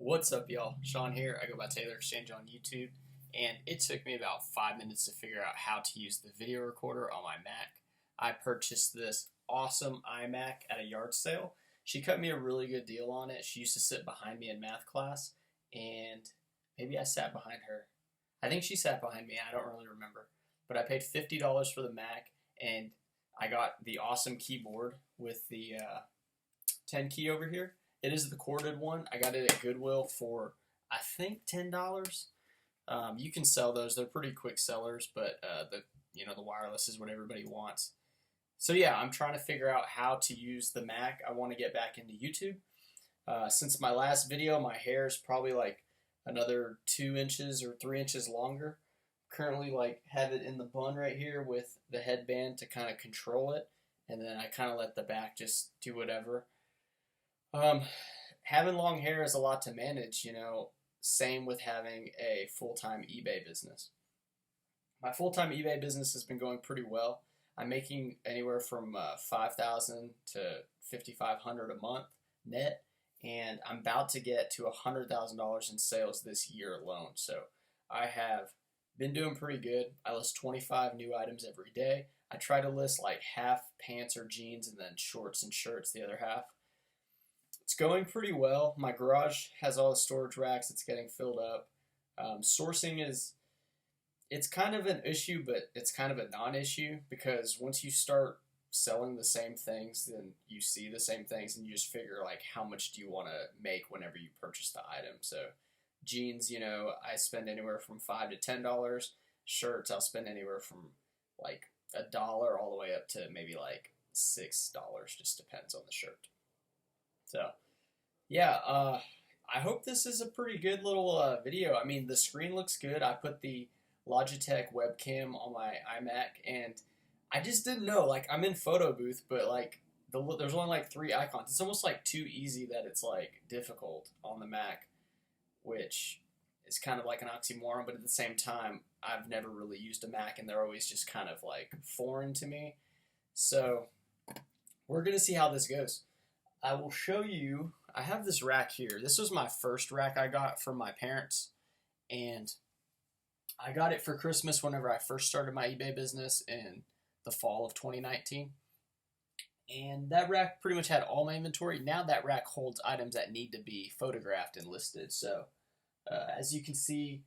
What's up, y'all? Sean here. I go by Taylor Exchange on YouTube, and it took me about 5 minutes to figure out how to use the video recorder on my Mac. I purchased this awesome iMac at a yard sale. She cut me a really good deal on it. She used to sit behind me in math class, and maybe I sat behind her. I think she sat behind me. I don't really remember. But I paid $50 for the Mac, and I got the awesome keyboard with the 10 key over here. It is the corded one. I got it at Goodwill for, I think, $10. You can sell those. They're pretty quick sellers, but the wireless is what everybody wants. So yeah, I'm trying to figure out how to use the Mac. I want to get back into YouTube. Since my last video, my hair is probably like another 2 inches or 3 inches longer. Currently, have it in the bun right here with the headband to kind of control it, and then I kind of let the back just do whatever. Having long hair is a lot to manage, same with having a full-time eBay business. My full-time eBay business has been going pretty well. I'm making anywhere from $5,000 to $5,500 a month net, and I'm about to get to $100,000 in sales this year alone. So I have been doing pretty good. I list 25 new items every day. I try to list like half pants or jeans and then shorts and shirts the other half. It's going pretty well. My garage has all the storage racks. It's getting filled up. Sourcing it's kind of an issue, but it's kind of a non-issue because once you start selling the same things, then you see the same things and you just figure like how much do you want to make whenever you purchase the item. So jeans, I spend anywhere from $5 to $10. Shirts, I'll spend anywhere from like $1 all the way up to maybe like $6. Just depends on the shirt. So, yeah, I hope this is a pretty good little video. I mean, the screen looks good. I put the Logitech webcam on my iMac, and I just didn't know. Like, I'm in photo booth, but there's only like 3 icons. It's almost like too easy that it's like difficult on the Mac, which is kind of like an oxymoron. But at the same time, I've never really used a Mac, and they're always just kind of like foreign to me. So we're gonna see how this goes. I will show you, I have this rack here. This was my first rack I got from my parents, and I got it for Christmas whenever I first started my eBay business in the fall of 2019. And that rack pretty much had all my inventory. Now that rack holds items that need to be photographed and listed. So as you can see,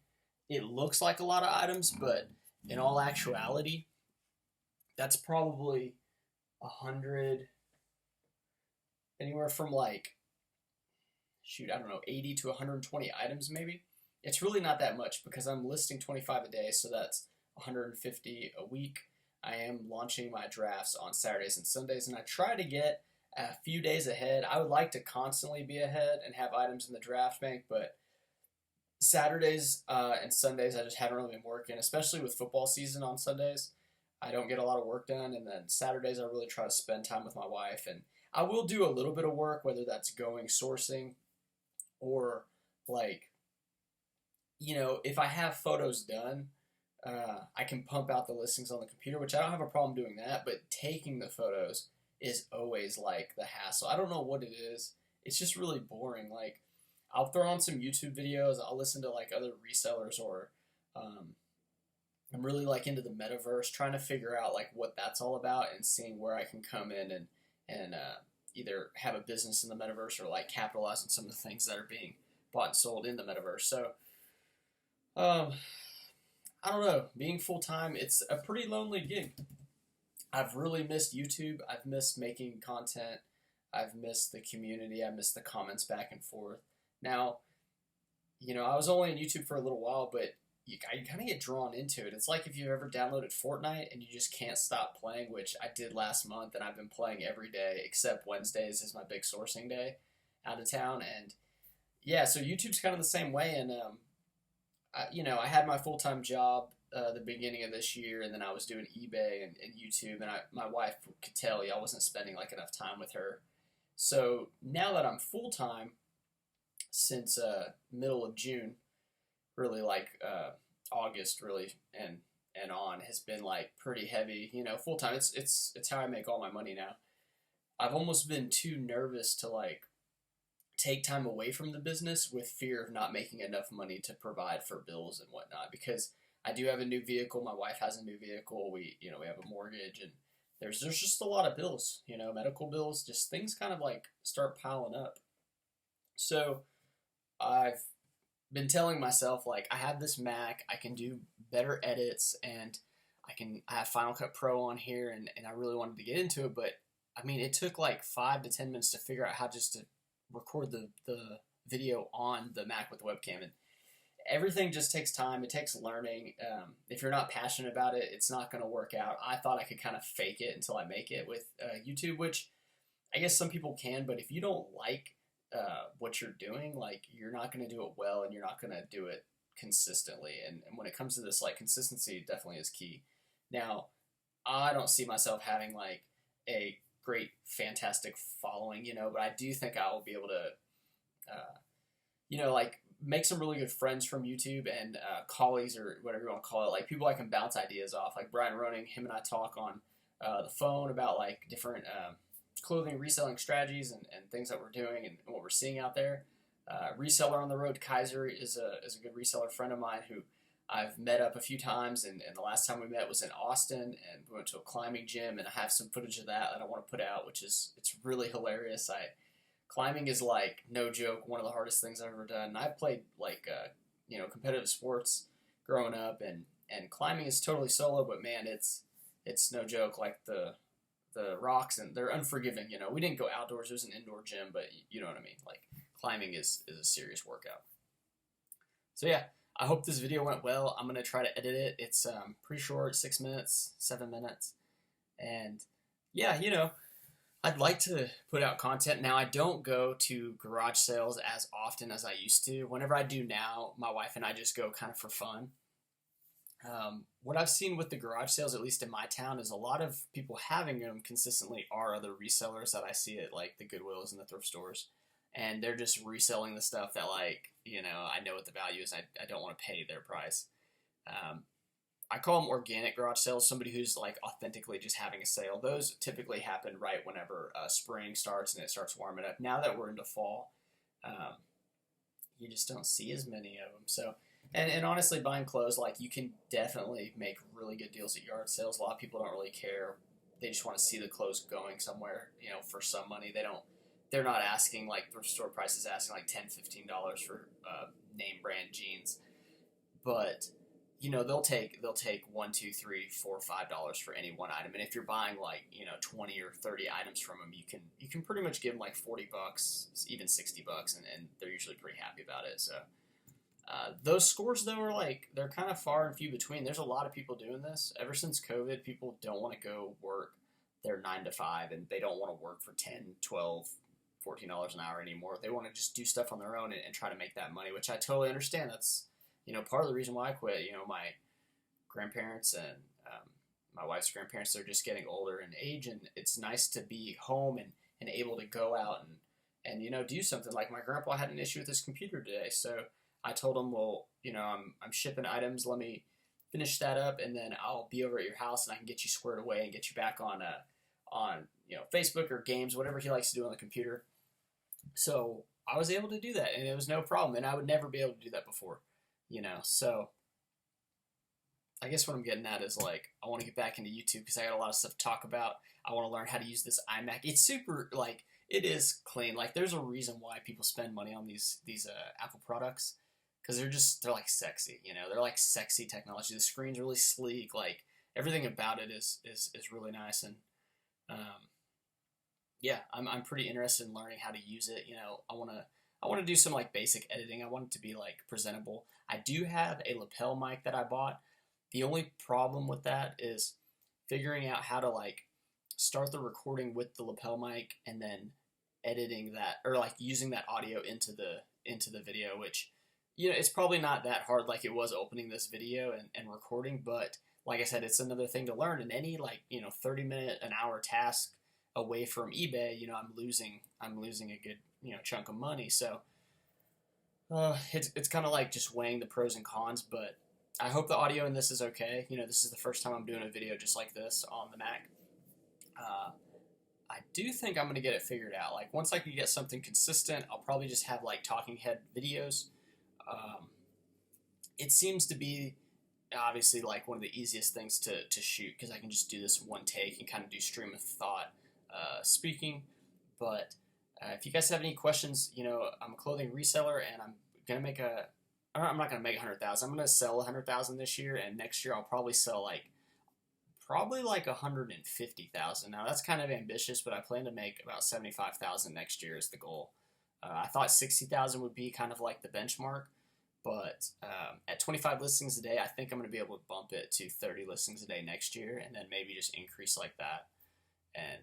it looks like a lot of items, but in all actuality, that's probably 100... anywhere from 80 to 120 items maybe. It's really not that much because I'm listing 25 a day, so that's 150 a week. I am launching my drafts on Saturdays and Sundays, and I try to get a few days ahead. I would like to constantly be ahead and have items in the draft bank, but Saturdays and Sundays I just haven't really been working, especially with football season on Sundays. I don't get a lot of work done, and then Saturdays I really try to spend time with my wife, and I will do a little bit of work, whether that's going sourcing or if I have photos done, I can pump out the listings on the computer, which I don't have a problem doing that, but taking the photos is always like the hassle. I don't know what it is. It's just really boring. I'll throw on some YouTube videos. I'll listen to other resellers, or I'm really into the metaverse, trying to figure out what that's all about and seeing where I can come in and either have a business in the metaverse or capitalize on some of the things that are being bought and sold in the metaverse. So, I don't know. Being full-time, it's a pretty lonely gig. I've really missed YouTube. I've missed making content. I've missed the community. I missed the comments back and forth. Now, I was only on YouTube for a little while, but you kind of get drawn into it. It's like if you've ever downloaded Fortnite and you just can't stop playing, which I did last month, and I've been playing every day except Wednesdays is my big sourcing day out of town. And yeah, so YouTube's kind of the same way. And I had my full-time job the beginning of this year, and then I was doing eBay and YouTube, and my wife could tell I wasn't spending enough time with her. So now that I'm full-time since middle of June, really August really and on has been pretty heavy, full time. It's how I make all my money now. I've almost been too nervous to take time away from the business with fear of not making enough money to provide for bills and whatnot. Because I do have a new vehicle. My wife has a new vehicle. We have a mortgage, and there's just a lot of bills. Medical bills, just things kind of like start piling up. So I've been telling myself like I have this Mac, I can do better edits, and I have Final Cut Pro on here, and I really wanted to get into it, but I mean it took like 5 to 10 minutes to figure out how just to record the video on the Mac with the webcam, and everything just takes time. It takes learning. If you're not passionate about it, it's not going to work out. I thought I could kind of fake it until I make it with YouTube, which I guess some people can, but if you don't like what you're doing, like you're not going to do it well, and you're not going to do it consistently. And when it comes to this, like consistency definitely is key. Now, I don't see myself having like a great, fantastic following, but I do think I will be able to, like make some really good friends from YouTube, and colleagues, or whatever you want to call it, like people I can bounce ideas off. Like Brian Roning, him and I talk on the phone about like different clothing reselling strategies and things that we're doing and what we're seeing out there. Reseller on the road, Kaiser is a good reseller friend of mine who I've met up a few times, and the last time we met was in Austin, and we went to a climbing gym, and I have some footage of that I want to put out, it's really hilarious. Climbing is like, no joke, one of the hardest things I've ever done. I've played like competitive sports growing up, and climbing is totally solo, but man, it's no joke. Like the rocks, and they're unforgiving. We didn't go outdoors; it was an indoor gym, but you know what I mean. Like climbing is a serious workout. So yeah, I hope this video went well. I'm gonna try to edit it. It's pretty short, 6 minutes, 7 minutes, and yeah, I'd like to put out content. Now, I don't go to garage sales as often as I used to. Whenever I do now, my wife and I just go kind of for fun. What I've seen with the garage sales, at least in my town, is a lot of people having them consistently are other resellers that I see at like the Goodwills and the thrift stores. And they're just reselling the stuff that like, I know what the value is. I don't want to pay their price. I call them organic garage sales, somebody who's like authentically just having a sale. Those typically happen right whenever spring starts and it starts warming up. Now that we're into fall, you just don't see as many of them. So, and honestly, buying clothes, like you can definitely make really good deals at yard sales. A lot of people don't really care. They just want to see the clothes going somewhere, for some money. They're not asking like thrift store prices, asking like $10, $15 for name brand jeans, but they'll take $1, $2, $3, $4, $5 for any one item. And if you're buying like 20 or 30 items from them, you can pretty much give them like $40, even $60, and they're usually pretty happy about it. So those scores though are like, they're kind of far and few between. There's a lot of people doing this. Ever since COVID, people don't want to go work their 9 to 5, and they don't want to work for 10, 12, $14 an hour anymore. They want to just do stuff on their own and try to make that money, which I totally understand. That's part of the reason why I quit. My grandparents and my wife's grandparents, they're just getting older in age, and it's nice to be home and able to go out and do something. Like my grandpa had an issue with his computer today, so I told him, well, I'm shipping items. Let me finish that up, and then I'll be over at your house, and I can get you squared away and get you back on Facebook or games, whatever he likes to do on the computer. So I was able to do that, and it was no problem, and I would never be able to do that before. So I guess what I'm getting at is like, I want to get back into YouTube because I got a lot of stuff to talk about. I want to learn how to use this iMac. It's super, like, it is clean. Like, there's a reason why people spend money on these Apple products, because they're like sexy, they're like sexy technology. The screen's really sleek. Like, everything about it is really nice. And yeah, I'm pretty interested in learning how to use it. I want to do some like basic editing. I want it to be like presentable. I do have a lapel mic that I bought. The only problem with that is figuring out how to like start the recording with the lapel mic and then editing that, or like using that audio into the video, which it's probably not that hard like it was opening this video and recording, but like I said, it's another thing to learn. And any like 30-minute, an hour task away from eBay, I'm losing a good chunk of money. So it's kind of like just weighing the pros and cons, but I hope the audio in this is okay. This is the first time I'm doing a video just like this on the Mac. I do think I'm going to get it figured out. Like, once I can get something consistent, I'll probably just have like talking head videos. Um, it seems to be obviously like one of the easiest things to shoot because I can just do this in one take and kind of do stream of thought speaking. But if you guys have any questions, I'm a clothing reseller and I'm gonna make I'm not gonna make 100,000. I'm gonna sell 100,000 this year, and next year I'll probably sell probably like 150,000. Now that's kind of ambitious, but I plan to make about 75,000 next year is the goal. I thought 60,000 would be kind of like the benchmark, but at 25 listings a day, I think I'm going to be able to bump it to 30 listings a day next year, and then maybe just increase like that. And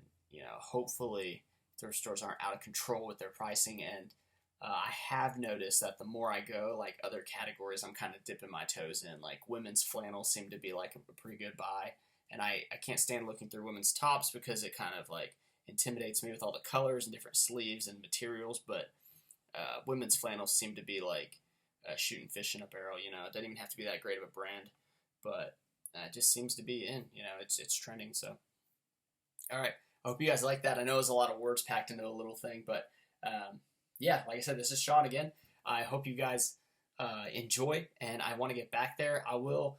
hopefully thrift stores aren't out of control with their pricing. And I have noticed that the more I go, like other categories, I'm kind of dipping my toes in. Like women's flannels seem to be like a pretty good buy. And I can't stand looking through women's tops because it kind of like intimidates me with all the colors and different sleeves and materials. But women's flannels seem to be like shooting fish in a barrel. It doesn't even have to be that great of a brand, but it just seems to be in. It's trending. So, all right. I hope you guys like that. I know it was a lot of words packed into a little thing, but yeah, like I said, this is Sean again. I hope you guys enjoy, and I want to get back there. I will,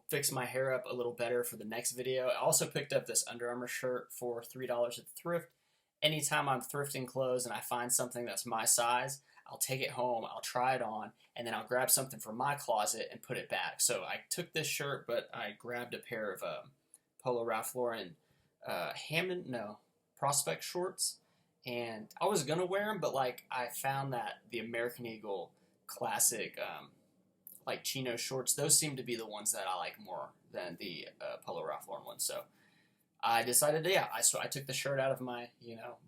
fix my hair up a little better for the next video. I also picked up this Under Armour shirt for $3 at the thrift. Anytime I'm thrifting clothes and I find something that's my size, I'll take it home, I'll try it on, and then I'll grab something from my closet and put it back. So I took this shirt, but I grabbed a pair of Polo Ralph Lauren Prospect shorts, and I was gonna wear them, but like I found that the American Eagle classic like chino shorts, those seem to be the ones that I like more than the Polo Ralph Lauren ones. So I decided I took the shirt out of my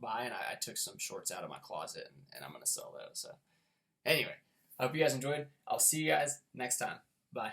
buy, and I took some shorts out of my closet, and I'm gonna sell those. So anyway, I hope you guys enjoyed. I'll see you guys next time. Bye.